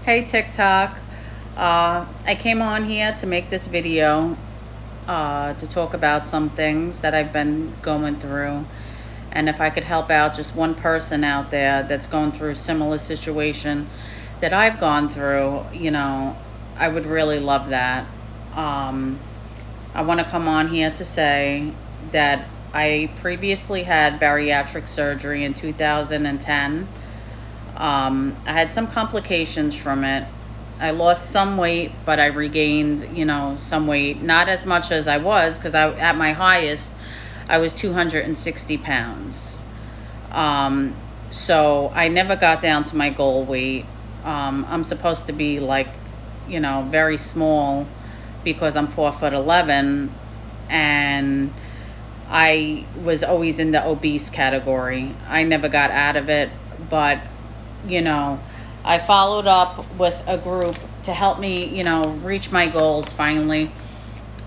Hey TikTok. I came on here to make this video to talk about some things that I've been going through. And if I could help out just one person out there that's going through a similar situation that I've gone through, I would really love that. Um, I want to come on here to say that I previously had bariatric surgery in 2010. I had some complications from it. I lost some weight, but I regained, some weight. Not as much as I was, because at my highest, I was 260 pounds. So I never got down to my goal weight. I'm supposed to be like, very small because I'm 4'11", and I was always in the obese category. I never got out of it, but you know, I followed up with a group to help me, reach my goals finally.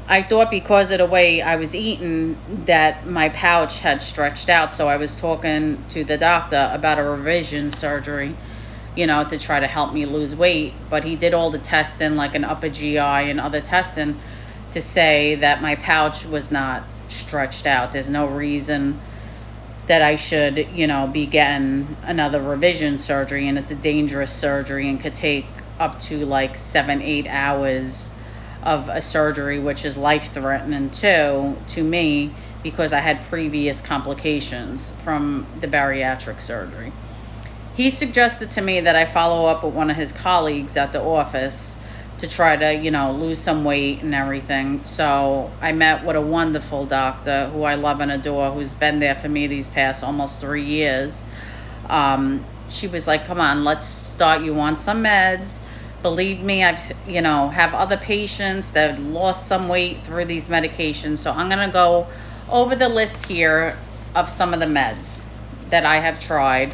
I thought because of the way I was eating that my pouch had stretched out, so I was talking to the doctor about a revision surgery, to try to help me lose weight. But he did all the testing, like an upper GI and other testing, to say that my pouch was not stretched out. There's no reason that I should, be getting another revision surgery, and it's a dangerous surgery and could take up to like 7-8 hours of a surgery, which is life threatening too to me because I had previous complications from the bariatric surgery. He suggested to me that I follow up with one of his colleagues at the office to try to, lose some weight and everything. So I met with a wonderful doctor who I love and adore, who's been there for me these past almost 3 years. She was like, come on, let's start you on some meds. Believe me, I've, have other patients that lost some weight through these medications. So I'm going to go over the list here of some of the meds that I have tried,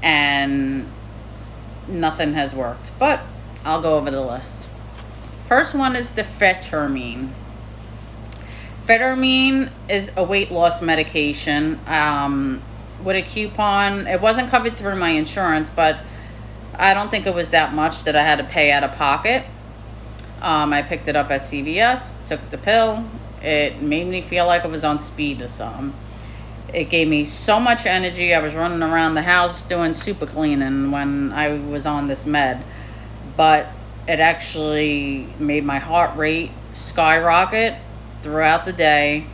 and nothing has worked. But I'll go over the list. First one is the Phetermine. Phetermine is a weight loss medication with a coupon. It wasn't covered through my insurance, but I don't think it was that much that I had to pay out of pocket. I picked it up at CVS, took the pill. It made me feel like I was on speed or something. It gave me so much energy. I was running around the house doing super cleaning when I was on this med. But it actually made my heart rate skyrocket throughout the day.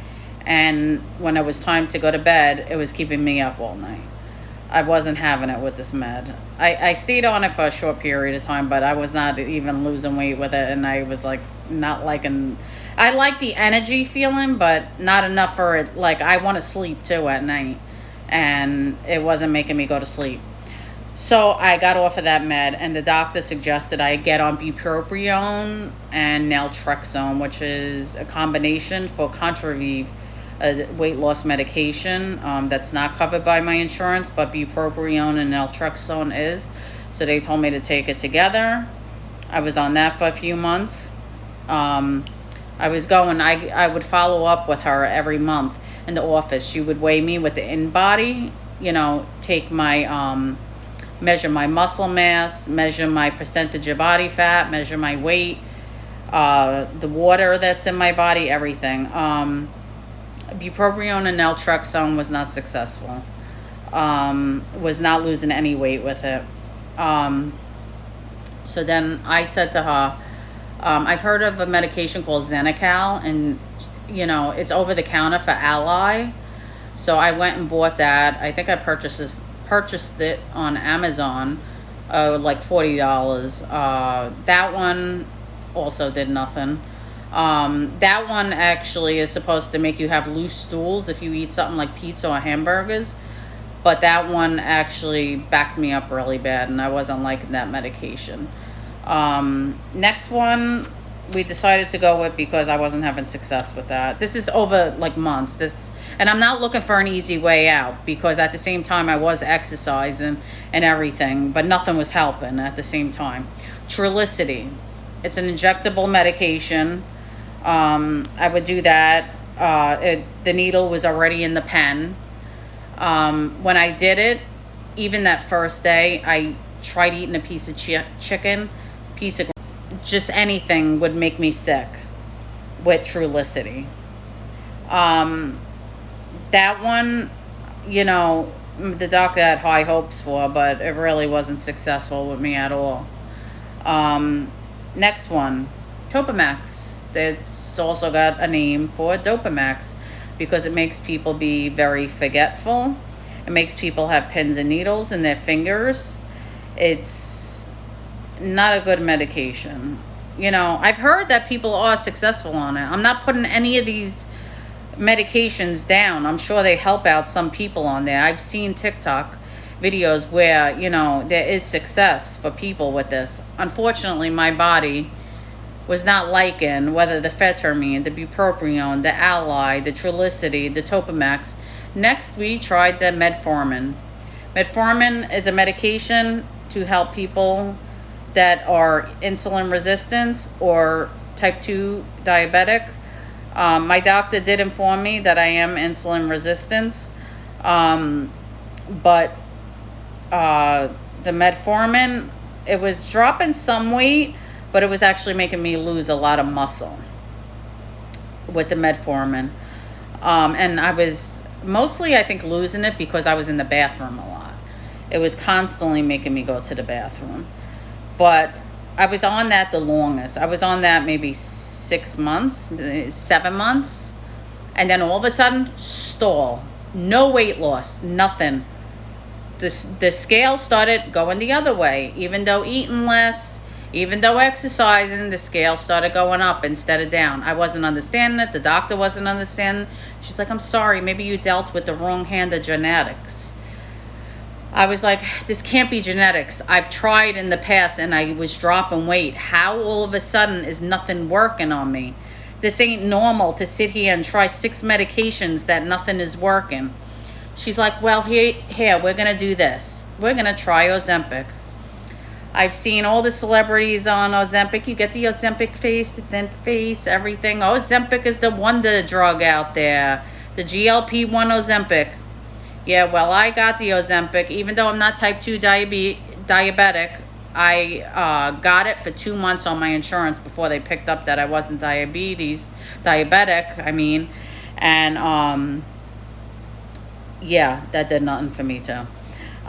And when it was time to go to bed, it was keeping me up all night. I wasn't having it with this med. I stayed on it for a short period of time, but I was not even losing weight with it. And I was like, not liking, I like the energy feeling, but not enough for it. Like, I want to sleep too at night, and it wasn't making me go to sleep. So I got off of that med, and the doctor suggested I get on bupropion and naltrexone, which is a combination for Contraviv, a weight loss medication that's not covered by my insurance, but bupropion and naltrexone is. So they told me to take it together. I was on that for a few months. I would follow up with her every month in the office. She would weigh me with the InBody, take my measure my muscle mass, measure my percentage of body fat, measure my weight, the water that's in my body, everything. Bupropion and naltrexone was not successful. Was not losing any weight with it. So then I said to her, I've heard of a medication called Xenical, and it's over the counter for Ally. So I went and bought that. I think I purchased it on Amazon, like $40. That one also did nothing. That one actually is supposed to make you have loose stools if you eat something like pizza or hamburgers, but that one actually backed me up really bad, and I wasn't liking that medication. Next one we decided to go with because I wasn't having success with that. This is over like months. And I'm not looking for an easy way out, because at the same time I was exercising and everything, but nothing was helping at the same time. Trulicity. It's an injectable medication. I would do that. The needle was already in the pen. When I did it, even that first day, tried eating a piece of chicken, piece of just anything would make me sick with Trulicity. That one, you know, the doctor had high hopes for, but it really wasn't successful with me at all. Next one, Topamax. It's also got a name for Dopamax because it makes people be very forgetful. It makes people have pins and needles in their fingers. It's not a good medication. You know, I've heard that people are successful on it. I'm not putting any of these medications down. I'm sure they help out some people on there. I've seen TikTok videos where, you know, there is success for people with this. Unfortunately, my body was not liking whether the Phetermine, the Bupropion, the Ally, the Trulicity, the Topamax. Next, we tried the Metformin. Metformin is a medication to help people that are insulin resistant or type 2 diabetic. My doctor did inform me that I am insulin resistant, but the Metformin, it was dropping some weight, but it was actually making me lose a lot of muscle with the Metformin. And I was mostly, I think, losing it because I was in the bathroom a lot. It was constantly making me go to the bathroom. But I was on that the longest. I was on that maybe 6 months, 7 months. And then all of a sudden, stall. No weight loss, nothing. The scale started going the other way. Even though eating less, even though exercising, the scale started going up instead of down. I wasn't understanding it. The doctor wasn't understanding. She's like, I'm sorry, maybe you dealt with the wrong hand of genetics. I was like, this can't be genetics. I've tried in the past and I was dropping weight. How all of a sudden is nothing working on me? This ain't normal to sit here and try 6 medications that nothing is working. She's like, well, here, we're going to do this. We're going to try Ozempic. I've seen all the celebrities on Ozempic. You get the Ozempic face, the thin face, everything. Ozempic is the wonder drug out there. The GLP-1 Ozempic. Yeah, well, I got the Ozempic. Even though I'm not type 2 diabetic, I got it for 2 months on my insurance before they picked up that I wasn't diabetic, And, yeah, that did nothing for me, too.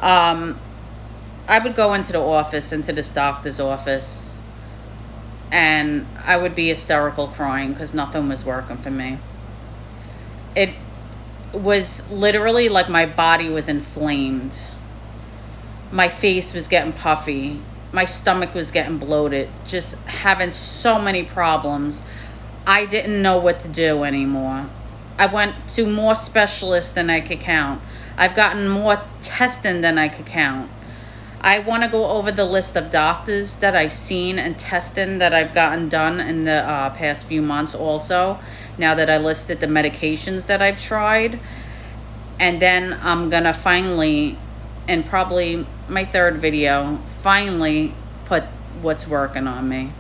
I would go into this doctor's office, and I would be hysterical crying because nothing was working for me. It was literally like my body was inflamed. My face was getting puffy. My stomach was getting bloated. Just having so many problems. I didn't know what to do anymore. I went to more specialists than I could count. I've gotten more testing than I could count. I want to go over the list of doctors that I've seen and testing that I've gotten done in the past few months also, now that I listed the medications that I've tried. And then I'm going to finally, in probably my 3rd video, finally put what's working on me.